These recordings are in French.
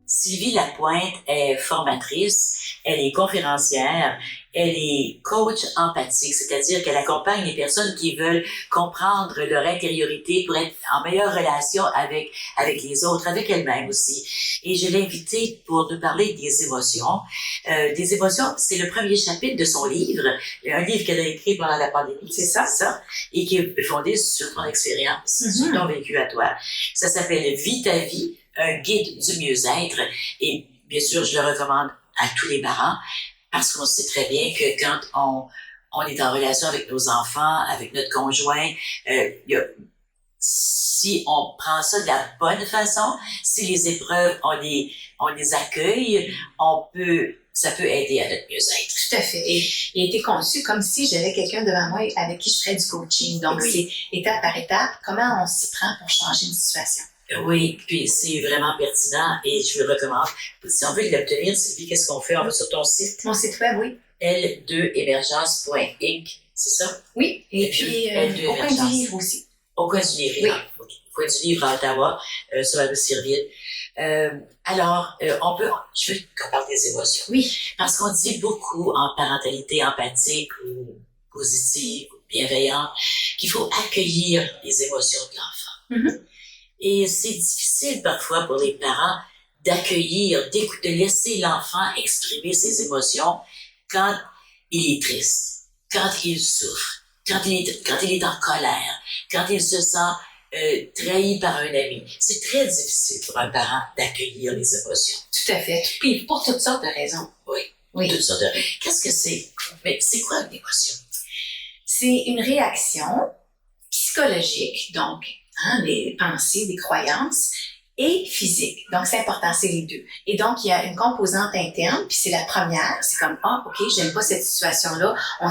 Sylvie Lapointe est formatrice, elle est conférencière, elle est coach empathique, c'est-à-dire qu'elle accompagne les personnes qui veulent comprendre leur intériorité pour être en meilleure relation avec les autres, avec elles-mêmes aussi. Et je l'ai invitée pour nous parler des émotions. Des émotions, c'est le premier chapitre de son livre, un livre qu'elle a écrit pendant la pandémie, c'est ça, et qui est fondé sur ton expérience, sur ton vécu à toi. Ça s'appelle « Vis ta vie », un guide du mieux-être. Et bien sûr, je le recommande à tous les parents parce qu'on sait très bien que quand on est en relation avec nos enfants, avec notre conjoint, si on prend ça de la bonne façon, si les épreuves, on les accueille, ça peut aider à notre mieux-être. Tout à fait. Et il a été conçu comme si j'avais quelqu'un devant moi avec qui je ferais du coaching. Donc, c'est étape par étape, comment on s'y prend pour changer une situation. Oui, puis c'est vraiment pertinent et je le recommande. Si on veut l'obtenir, Sylvie, qu'est-ce qu'on fait? On va sur ton site. Mon site web, oui. L2emergence.inc, c'est ça? Oui. Et puis, au coin du livre aussi. Au coin du livre, oui. Au coin du livre à Ottawa, sur la rue Sirville. Alors, je veux qu'on parle des émotions. Oui. Parce qu'on dit beaucoup en parentalité empathique ou positive ou bienveillante qu'il faut accueillir les émotions de l'enfant. Mm-hmm. Et c'est difficile parfois pour les parents d'accueillir, de laisser l'enfant exprimer ses émotions quand il est triste, quand il souffre, quand il est en colère, quand il se sent trahi par un ami. C'est très difficile pour un parent d'accueillir les émotions. Tout à fait. Puis pour toutes sortes de raisons. Oui. Toutes sortes de raisons. Qu'est-ce que c'est? Mais c'est quoi une émotion? C'est une réaction psychologique, donc les pensées, des croyances, et physique. Donc, c'est important, c'est les deux. Et donc, il y a une composante interne, puis c'est la première, c'est comme, OK, j'aime pas cette situation-là, on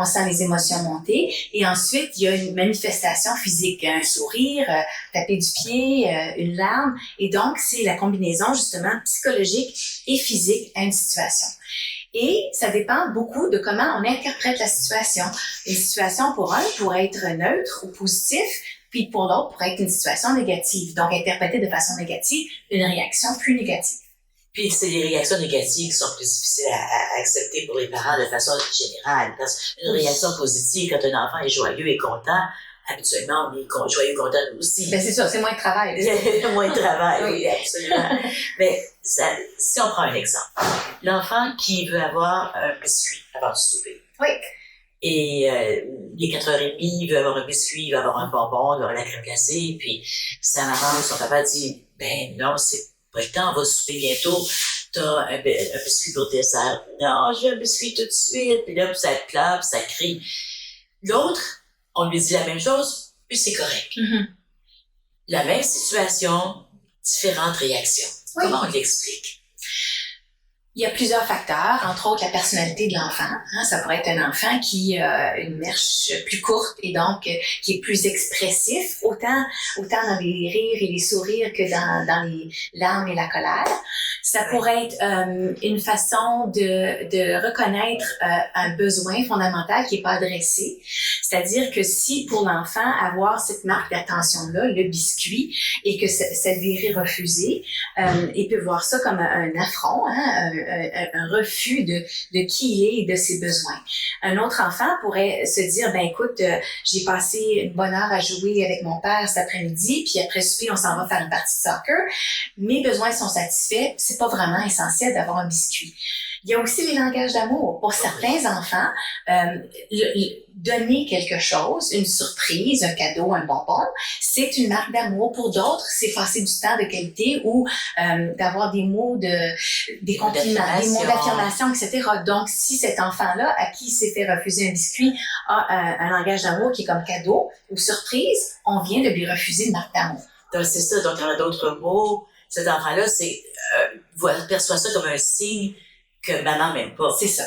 sent les émotions monter. Et ensuite, il y a une manifestation physique, un sourire, taper du pied, une larme. Et donc, c'est la combinaison, justement, psychologique et physique à une situation. Et ça dépend beaucoup de comment on interprète la situation. Une situation pour un pourrait être neutre ou positif, puis pour l'autre pourrait être une situation négative. Donc, interpréter de façon négative une réaction plus négative. Puis c'est les réactions négatives qui sont plus difficiles à accepter pour les parents de façon générale. Parce qu'une réaction positive, quand un enfant est joyeux et content, habituellement, on est joyeux et content nous aussi. Ben c'est ça, c'est moins de travail. Moins de travail, oui, absolument. Mais si on prend un exemple, l'enfant qui veut avoir un biscuit avant de souper. Oui. Et il est 4h30, il veut avoir un biscuit, il veut avoir un bonbon, il veut avoir la crème glacée, puis sa maman, son papa dit, ben non, c'est pas le temps, on va souper bientôt, t'as un biscuit pour dessert. Non, j'ai un biscuit tout de suite, puis là, ça clappe, ça crie. L'autre, on lui dit la même chose, puis c'est correct. Mm-hmm. La même situation, différentes réactions. Oui. Comment on l'explique? Il y a plusieurs facteurs, entre autres la personnalité de l'enfant. Ça pourrait être un enfant qui a une mèche plus courte et donc qui est plus expressif, autant dans les rires et les sourires que dans les larmes et la colère. Ça pourrait être une façon de reconnaître un besoin fondamental qui n'est pas adressé. C'est-à-dire que si pour l'enfant, avoir cette marque d'attention-là, le biscuit, et que ça lui est refusé, il peut voir ça comme un affront, un refus de qui il est et de ses besoins. Un autre enfant pourrait se dire, ben écoute, j'ai passé une bonne heure à jouer avec mon père cet après-midi, puis après souper, on s'en va faire une partie de soccer. Mes besoins sont satisfaits, c'est pas vraiment essentiel d'avoir un biscuit. Il y a aussi les langages d'amour. Pour certains enfants, donner quelque chose, une surprise, un cadeau, un bonbon, c'est une marque d'amour. Pour d'autres, c'est passer du temps de qualité ou d'avoir des mots des compliments, des mots d'affirmation, etc. Donc, si cet enfant-là, à qui s'est fait refuser un biscuit, a un langage d'amour qui est comme cadeau ou surprise, on vient de lui refuser une marque d'amour. Donc, c'est ça. Donc, il y en a d'autres mots. Cet enfant-là, perçoit ça comme un signe que maman m'aime pas. C'est ça.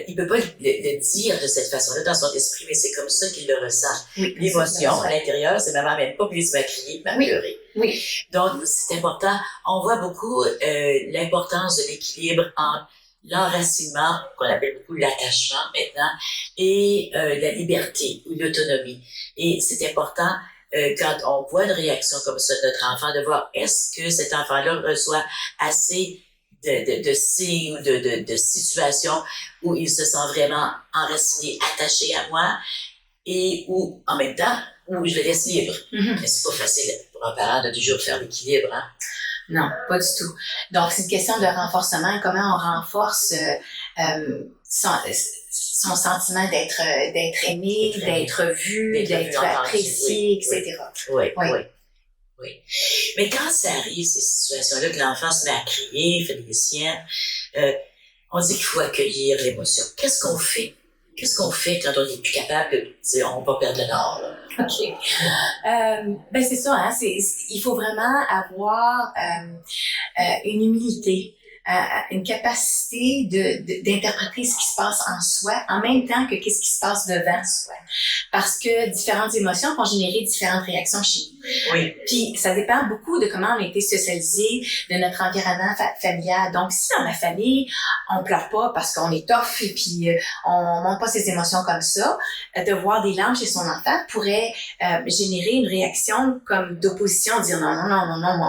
Il peut pas le dire de cette façon-là dans son esprit, mais c'est comme ça qu'il le ressent. Oui, l'émotion à l'intérieur, c'est maman m'aime pas, puis il se met à crier, à pleurer. Oui. Donc, c'est important. On voit beaucoup l'importance de l'équilibre entre l'enracinement, qu'on appelle beaucoup l'attachement maintenant, et la liberté ou l'autonomie. Et c'est important quand on voit une réaction comme ça de notre enfant, de voir est-ce que cet enfant-là reçoit assez de signes ou de situations où il se sent vraiment enraciné, attaché à moi, et où, en même temps, où je le laisse libre. Mm-hmm. Mais c'est pas facile pour un parent de toujours faire l'équilibre, hein? Non, pas du tout. Donc, c'est une question de renforcement. Comment on renforce son sentiment d'être aimé, d'être vu, d'être apprécié, etc. Oui. Mais quand ça arrive, ces situations-là, que l'enfant se met à crier, fait des siennes, on dit qu'il faut accueillir l'émotion. Qu'est-ce qu'on fait? Qu'est-ce qu'on fait quand on n'est plus capable de dire on va perdre le nord, là? OK. Ben c'est ça, hein. Il faut vraiment avoir une humilité, une capacité d'interpréter ce qui se passe en soi en même temps que qu'est-ce qui se passe devant soi. Parce que différentes émotions vont générer différentes réactions chez nous. Oui. Puis ça dépend beaucoup de comment on a été socialisé, de notre environnement familial. Donc si dans la famille, on pleure pas parce qu'on est tough et puis on montre pas ses émotions comme ça, de voir des larmes chez son enfant pourrait générer une réaction comme d'opposition, dire non,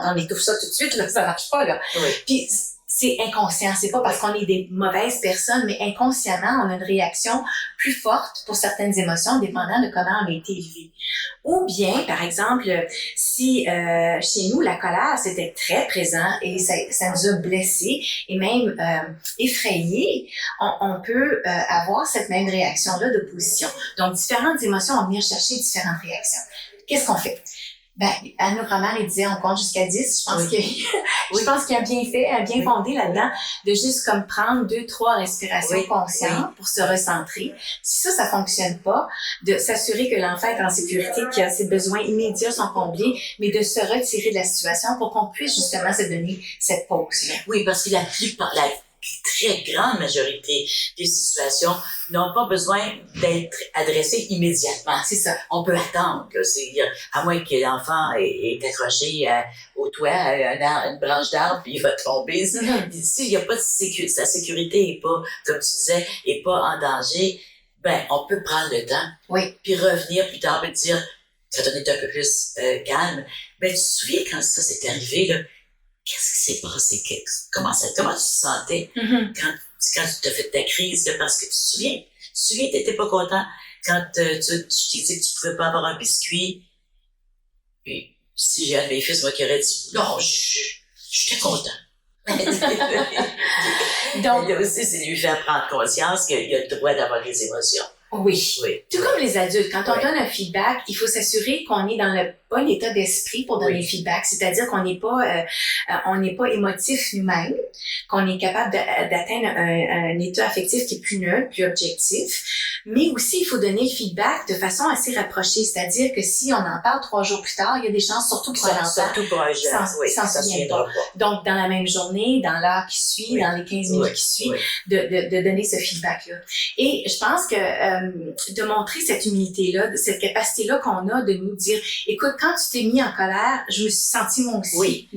on étouffe ça tout de suite, là, ça marche pas, là. Oui. Puis c'est inconscient, c'est pas parce qu'on est des mauvaises personnes, mais inconsciemment, on a une réaction plus forte pour certaines émotions, dépendant de comment on a été élevé. Ou bien, par exemple, si chez nous, la colère, c'était très présent et ça nous a blessés et même effrayés, on peut avoir cette même réaction-là d'opposition. Donc, différentes émotions vont venir chercher différentes réactions. Qu'est-ce qu'on fait? Ben, Anne grand-mère, il disait, on compte jusqu'à 10. Je pense qu'il y a un bienfait, un bien fondé là-dedans, de juste comme prendre 2-3 respirations conscientes pour se recentrer. Si ça fonctionne pas, de s'assurer que l'enfant est en sécurité, que ses besoins immédiats sont comblés, mais de se retirer de la situation pour qu'on puisse justement se donner cette pause. Oui, parce que la très grande majorité des situations n'ont pas besoin d'être adressées immédiatement. C'est ça. On peut attendre, là. À moins que l'enfant est accroché au toit, à une branche d'arbre, puis il va tomber. S'il n'y a pas de sécurité, sa sécurité est pas, comme tu disais, est pas en danger, ben, on peut prendre le temps. Oui. Puis revenir plus tard et dire, quand on est un peu plus calme, ben, tu te souviens quand ça s'est arrivé, là? Qu'est-ce qui s'est passé? Comment tu te sentais quand tu t'as fait ta crise? Là, parce que tu te souviens, t'étais pas content quand tu t'es dit que tu pouvais pas avoir un biscuit. Puis, si j'ai un de mes fils, moi, qui aurait dit, non, j'étais content. Donc, là aussi, c'est lui faire prendre conscience qu'il a le droit d'avoir des émotions. Oui. Tout comme les adultes, quand on donne un feedback, il faut s'assurer qu'on est dans le bon état d'esprit pour donner le feedback. C'est-à-dire qu'on n'est pas émotif nous-mêmes, qu'on est capable d'atteindre un état affectif qui est plus neutre, plus objectif. Mais aussi, il faut donner le feedback de façon assez rapprochée. C'est-à-dire que si on en parle 3 jours plus tard, il y a des chances, surtout pour un enfant, surtout pour un jeune, s'en souvient pas. Donc, dans la même journée, dans l'heure qui suit, dans les 15 minutes qui suivent, de donner ce feedback-là. Et je pense que de montrer cette humilité-là, cette capacité-là qu'on a de nous dire, écoute, quand tu t'es mis en colère, je me suis sentie moi aussi.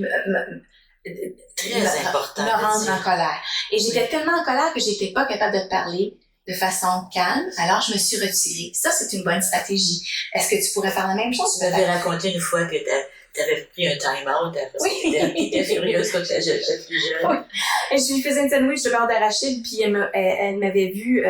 Très important. Me rendre en colère. Et j'étais tellement en colère que j'étais pas capable de te parler de façon calme, alors je me suis retirée. Ça, c'est une bonne stratégie. Est-ce que tu pourrais faire la même chose? Tu m'avais raconté une fois que t'avais pris un time-out après t'étais furieuse quand j'étais plus jeune. Oui. Et je lui faisais une sandwich de beurre d'arachide, puis elle m'avait vu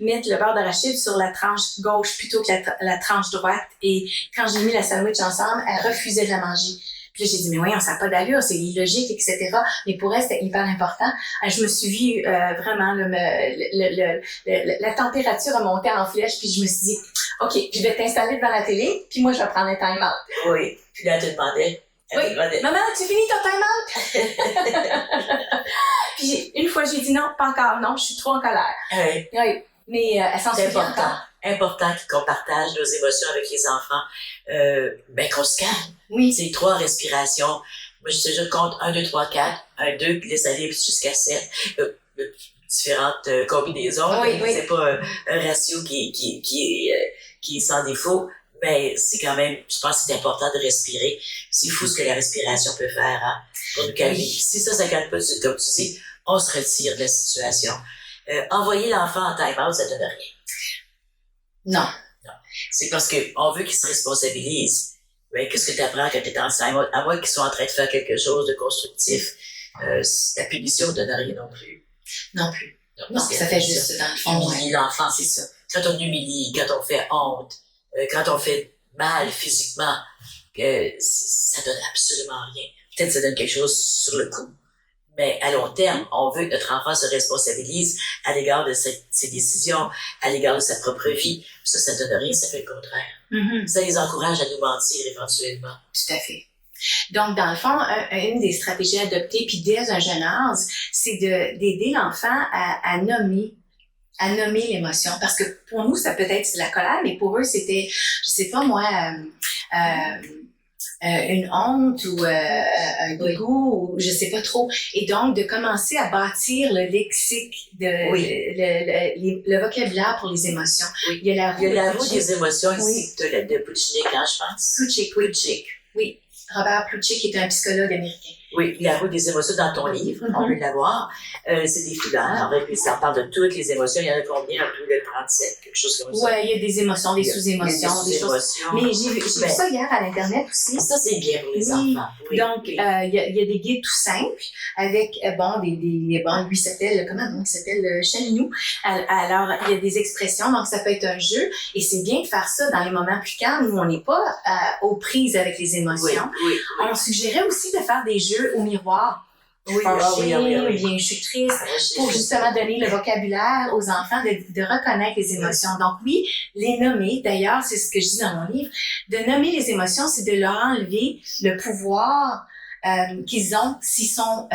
mettre le beurre d'arachide sur la tranche gauche plutôt que la tranche droite. Et quand j'ai mis la sandwich ensemble, elle refusait de la manger. Puis là, j'ai dit, mais voyons, ça n'a pas d'allure, c'est illogique, etc. Mais pour elle, c'était hyper important. Je me suis vue vraiment, la température a monté en flèche, puis je me suis dit, OK, je vais t'installer devant la télé, puis moi, je vais prendre un time-out. Oui. Puis là, elle te demandait. Maman, tu finis ton time-out? Puis une fois, j'ai dit non, pas encore, non, je suis trop en colère. Oui. Mais elle s'en souvient encore. Important qu'on partage nos émotions avec les enfants, qu'on se calme. Oui. C'est 3 respirations. Moi, je compte 1, 2, 3, 4, 1, 2, puis laisse aller jusqu'à 7. Différentes combinaisons. Oui. C'est pas un ratio qui est sans défaut, mais c'est quand même, je pense que c'est important de respirer. C'est fou ce que la respiration peut faire, hein, pour nous calmer. Si ça calme pas, comme tu dis, on se retire de la situation. Envoyer l'enfant en time-out, ça donne rien. Non. C'est parce qu'on veut qu'il se responsabilise. Ben, qu'est-ce que tu apprends quand tu es enceinte? À moins qu'ils soient en train de faire quelque chose de constructif, la punition ne donne rien non plus. Non plus. Non, ça fait juste, dans le fond. Humilier l'enfant, c'est ça. Quand on humilie, quand on fait honte, quand on fait mal physiquement, ça donne absolument rien. Peut-être que ça donne quelque chose sur le coup. Mais à long terme, on veut que notre enfant se responsabilise à l'égard de ses décisions, à l'égard de sa propre vie. Ça donne rien, ça fait le contraire. Mm-hmm. Ça les encourage à nous mentir éventuellement. Tout à fait. Donc, dans le fond, une des stratégies adoptées, puis dès un jeune âge, c'est d'aider l'enfant à nommer l'émotion. Parce que pour nous, ça peut être de la colère, mais pour eux, c'était, je sais pas moi, une honte ou un dégoût, ou je sais pas trop. Et donc, de commencer à bâtir le lexique, le vocabulaire pour les émotions. Oui. Il y a la roue des émotions ici, de Plutchik, je pense. Plutchik. Oui. Robert Plutchik est un psychologue américain. Oui, la roue des émotions dans ton livre, on peut l'avoir. C'est des fleurs, et puis ça parle de toutes les émotions. Il y en a combien en tout, de 37, quelque chose comme ça? Ouais, il y a des émotions, des sous-émotions, des choses. Mais j'ai vu ça hier à l'Internet aussi. Ça, c'est bien pour les enfants. Oui. Donc, il y a des guides tout simples avec, lui s'appelle, comment donc il s'appelle, Chalinou. Alors, il y a des expressions, donc ça peut être un jeu, et c'est bien de faire ça dans les moments plus calmes où on n'est pas aux prises avec les émotions. Oui. On suggérait aussi de faire des jeux au miroir. Oui. Bien, je suis triste, pour justement donner le vocabulaire aux enfants de reconnaître les émotions. Donc oui, les nommer, d'ailleurs, c'est ce que je dis dans mon livre, de nommer les émotions, c'est de leur enlever le pouvoir qu'ils ont s'ils sont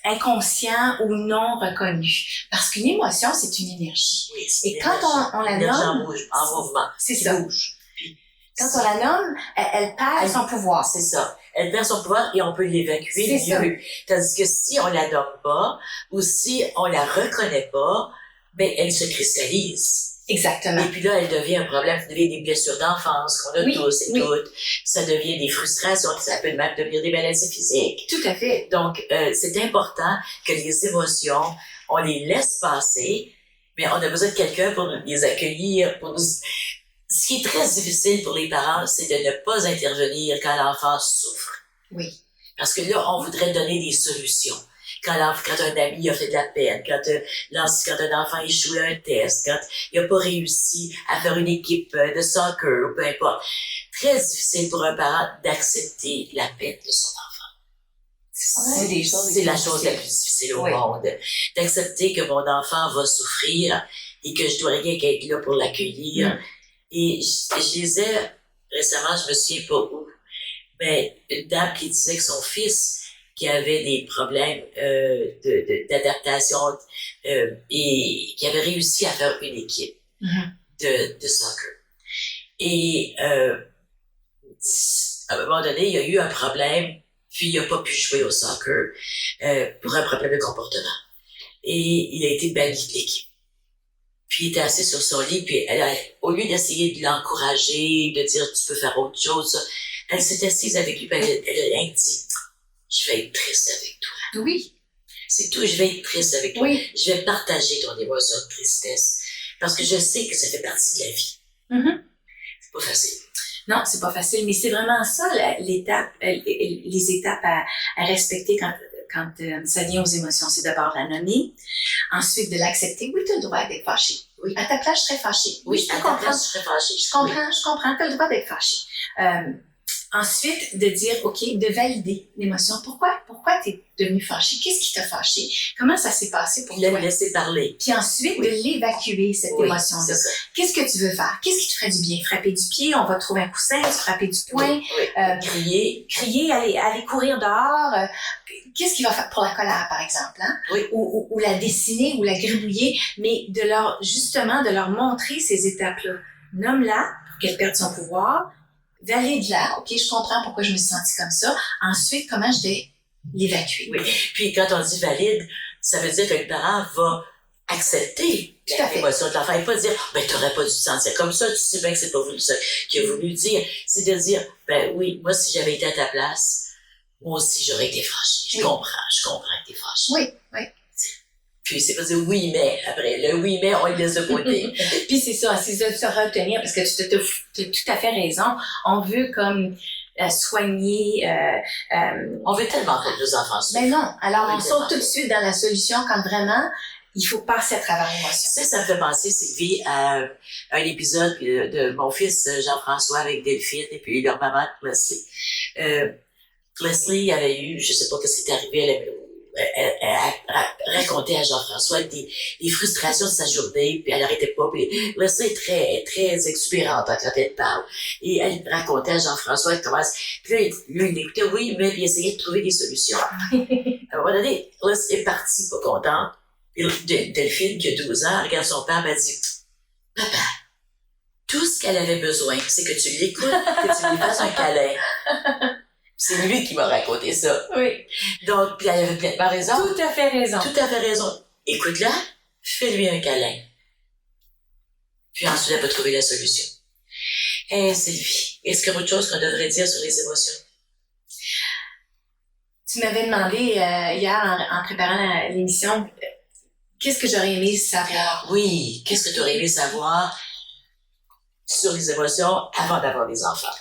inconscients ou non reconnus. Parce qu'une émotion, c'est une énergie. Oui, et quand on la nomme, en mouvement, c'est ça. Quand on la nomme, elle perd son pouvoir. C'est ça. Elle perd son pouvoir et on peut l'évacuer mieux. Tandis que si on la nomme pas, ou si on la reconnaît pas, ben, elle se cristallise. Exactement. Et puis là, elle devient un problème, ça devient des blessures d'enfance qu'on a tous et toutes. Ça devient des frustrations, ça peut même devenir des maladies physiques. Tout à fait. Donc, c'est important que les émotions, on les laisse passer, mais on a besoin de quelqu'un pour les accueillir, pour nous... Ce qui est très difficile pour les parents, c'est de ne pas intervenir quand l'enfant souffre. Oui. Parce que là, on voudrait donner des solutions. Quand un ami a fait de la peine, quand un enfant échoue à un test, quand il n'a pas réussi à faire une équipe de soccer ou peu importe. Très difficile pour un parent d'accepter la peine de son enfant. C'est la chose la plus difficile au monde. D'accepter que mon enfant va souffrir et que je dois rien qu'être là pour l'accueillir. Et je lisais récemment, je me souviens pas où, mais une dame qui disait que son fils, qui avait des problèmes d'adaptation et qui avait réussi à faire une équipe de soccer. Et à un moment donné, il y a eu un problème, puis il n'a pas pu jouer au soccer pour un problème de comportement. Et il a été banni de l'équipe. Puis il était assis sur son lit, puis au lieu d'essayer de l'encourager, de dire tu peux faire autre chose, elle s'est assise avec lui, puis elle a rien dit. Je vais être triste avec toi. Oui. C'est tout, je vais être triste avec toi. Oui. Je vais partager ton émotion de tristesse. Parce que je sais que ça fait partie de la vie. C'est pas facile. Non, c'est pas facile, mais c'est vraiment ça les étapes à respecter quand ça vient aux émotions. C'est d'abord la nommer, ensuite de l'accepter. Oui, tu as le droit d'être fâché. Oui. À ta place, je serais fâchée. Oui, à ta place, je serais fâchée. Je comprends, tu as le droit d'être fâché. Ensuite, de dire, OK, de valider l'émotion. Pourquoi tu es devenu fâché? Qu'est-ce qui t'a fâché? Comment ça s'est passé pour toi? Le laisser parler. Puis ensuite, de l'évacuer, cette émotion-là. Qu'est-ce que tu veux faire? Qu'est-ce qui te ferait du bien? Frapper du pied, on va trouver un coussin, se frapper du poing, crier, aller courir dehors. Qu'est-ce qui va faire pour la colère, par exemple, hein? Oui. Ou la dessiner, ou la gribouiller, mais de leur montrer ces étapes-là. Nomme-la pour qu'elle perde son pouvoir. Valide-la. OK, je comprends pourquoi je me suis sentie comme ça. Ensuite, comment je vais l'évacuer? Oui. Puis quand on dit valide, ça veut dire que le parent va accepter l'émotion de l'enfant et pas dire ben t'aurais pas dû te sentir comme ça, tu sais bien que c'est pas ça qu'il a voulu dire. C'est de dire ben oui, moi si j'avais été à ta place, moi aussi j'aurais été fâchée. Je comprends que t'es fâchée. Oui. Puis c'est pas dire oui, mais après, le oui, mais, on le laisse de côté. Puis c'est ça, c'est de se retenir, parce que tu as tout à fait raison. On veut comme soigner... On veut tellement que nos enfants souffrent. Mais non, alors Oui, on saute tout de suite dans la solution quand vraiment il faut passer à travers l'émotion. Tu sais, ça me fait penser, Sylvie, à un épisode de mon fils Jean-François avec Delphine et puis leur maman Leslie. Leslie avait eu, je sais pas ce qui est arrivé, elle racontait à Jean-François des frustrations de sa journée, puis elle arrêtait pas. Puis Leslie est très exubérante quand elle parle. Et elle racontait à Jean-François, elle commence, puis là, il écoutait, oui, mais il essayait de trouver des solutions. À un moment donné, Leslie est partie pas contente. Et Delphine, qui a 12 ans, regarde son père, m'a dit, papa, tout ce qu'elle avait besoin, c'est que tu l'écoutes, que tu lui fasses un câlin. C'est lui qui m'a raconté ça. Oui. Donc, puis elle avait pleinement raison. Tout à fait raison. Tout à fait raison. Écoute-la, fais-lui un câlin. Puis ensuite, elle va trouver la solution. Sylvie, est-ce qu'il y a autre chose qu'on devrait dire sur les émotions? Tu m'avais demandé hier, en préparant l'émission, qu'est-ce que j'aurais aimé savoir? Oui, qu'est-ce que tu aurais aimé savoir sur les émotions avant d'avoir des enfants?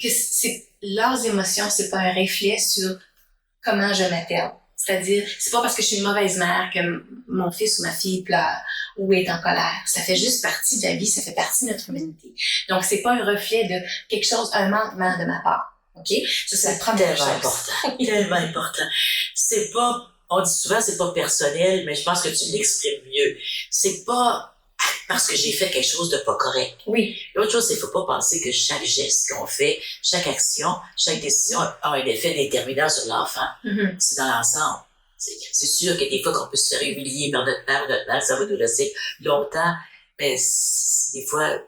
Que leurs émotions, c'est pas un reflet sur comment je m'attelle. C'est-à-dire, c'est pas parce que je suis une mauvaise mère que mon fils ou ma fille pleure ou est en colère. Ça fait juste partie de la vie, ça fait partie de notre humanité. Donc, c'est pas un reflet de quelque chose, un manquement de ma part. OK? Ça, c'est la première chose. Tellement important. C'est pas, on dit souvent, c'est pas personnel, mais je pense que tu l'exprimes mieux. C'est pas parce que j'ai fait quelque chose de pas correct. Oui. L'autre chose, c'est qu'il faut pas penser que chaque geste qu'on fait, chaque action, chaque décision a un effet déterminant sur l'enfant. Mm-hmm. C'est dans l'ensemble. C'est sûr que des fois qu'on peut se faire humilier par notre père ou notre mère, ça va nous laisser longtemps, mais des fois,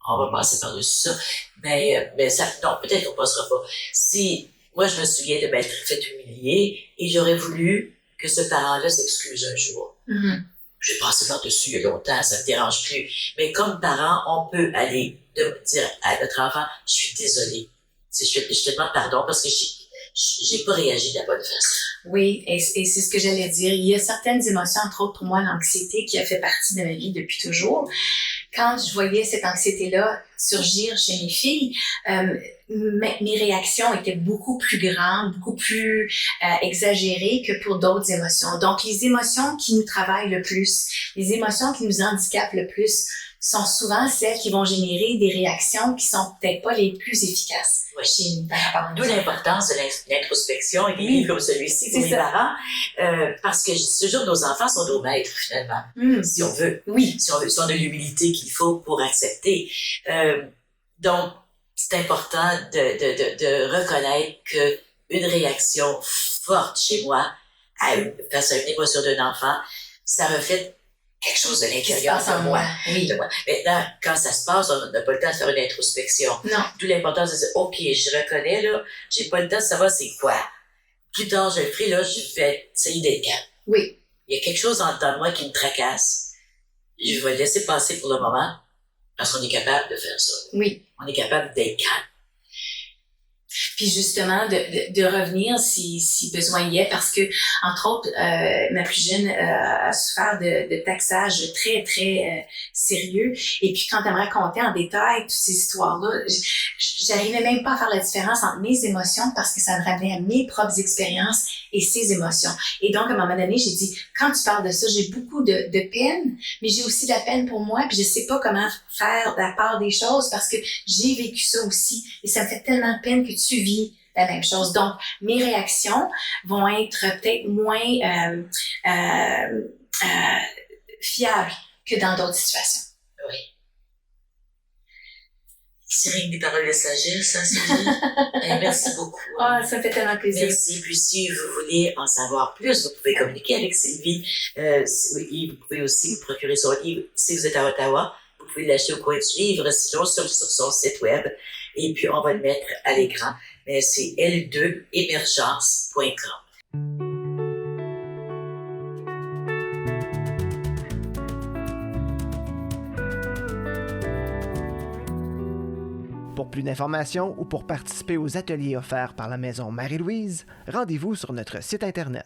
on va passer par-dessus ça. Mais ça, non, peut-être qu'on passera pas. Si, moi, je me souviens de m'être fait humilier et j'aurais voulu que ce parent-là s'excuse un jour. Mm-hmm. J'ai passé par-dessus il y a longtemps, ça me dérange plus. Mais comme parent, on peut aller dire à notre enfant, je suis désolée. Je te demande pardon parce que j'ai pas réagi de la bonne façon. Oui, et c'est ce que j'allais dire. Il y a certaines émotions, entre autres pour moi, l'anxiété qui a fait partie de ma vie depuis toujours. Quand je voyais cette anxiété-là surgir chez mes filles, mes réactions étaient beaucoup plus grandes, beaucoup plus exagérées que pour d'autres émotions. Donc, les émotions qui nous travaillent le plus, les émotions qui nous handicapent le plus, sont souvent celles qui vont générer des réactions qui sont peut-être pas les plus efficaces chez nous. D'où l'importance de l'introspection et des livres comme celui-ci pour les parents, parce que je dis toujours, nos enfants sont nos maîtres finalement, si on veut. Oui. Si on a l'humilité qu'il faut pour accepter. Donc, c'est important de reconnaître que une réaction forte chez moi face à une émotion d'un enfant, ça reflète quelque chose de l'intérieur de moi. Oui. De moi. Maintenant, quand ça se passe, on n'a pas le temps de faire une introspection. Non. D'où l'importance de dire, OK, je reconnais, là, j'ai pas le temps de savoir c'est quoi. Plus tard, je le ferai, là, je vais essayer d'être calme. Oui. Il y a quelque chose en dedans de moi qui me tracasse. Je vais le laisser passer pour le moment, parce qu'on est capable de faire ça. Oui. On est capable d'être calme. Puis justement, de revenir si besoin y est, parce que, entre autres, ma plus jeune a souffert de taxage très, très sérieux. Et puis quand elle me racontait en détail toutes ces histoires-là, j'arrivais même pas à faire la différence entre mes émotions parce que ça me ramenait à mes propres expériences et ses émotions. Et donc, à un moment donné, j'ai dit, quand tu parles de ça, j'ai beaucoup de peine, mais j'ai aussi de la peine pour moi, puis je sais pas comment faire la part des choses parce que j'ai vécu ça aussi. Et ça me fait tellement de peine que tu vis la même chose. Donc, mes réactions vont être peut-être moins fiables que dans d'autres situations. Oui. C'est rien que des paroles de sagesse, hein, Sylvie? Merci beaucoup. Ah, ça me fait tellement plaisir. Merci. Puis si vous voulez en savoir plus, vous pouvez communiquer avec Sylvie. Vous pouvez aussi vous procurer son livre si vous êtes à Ottawa. Vous pouvez l'acheter au coin du livre, sinon sur son site web. Et puis, on va le mettre à l'écran. Mais c'est l2emergence.com. Pour plus d'informations ou pour participer aux ateliers offerts par la Maison Marie-Louise, rendez-vous sur notre site Internet.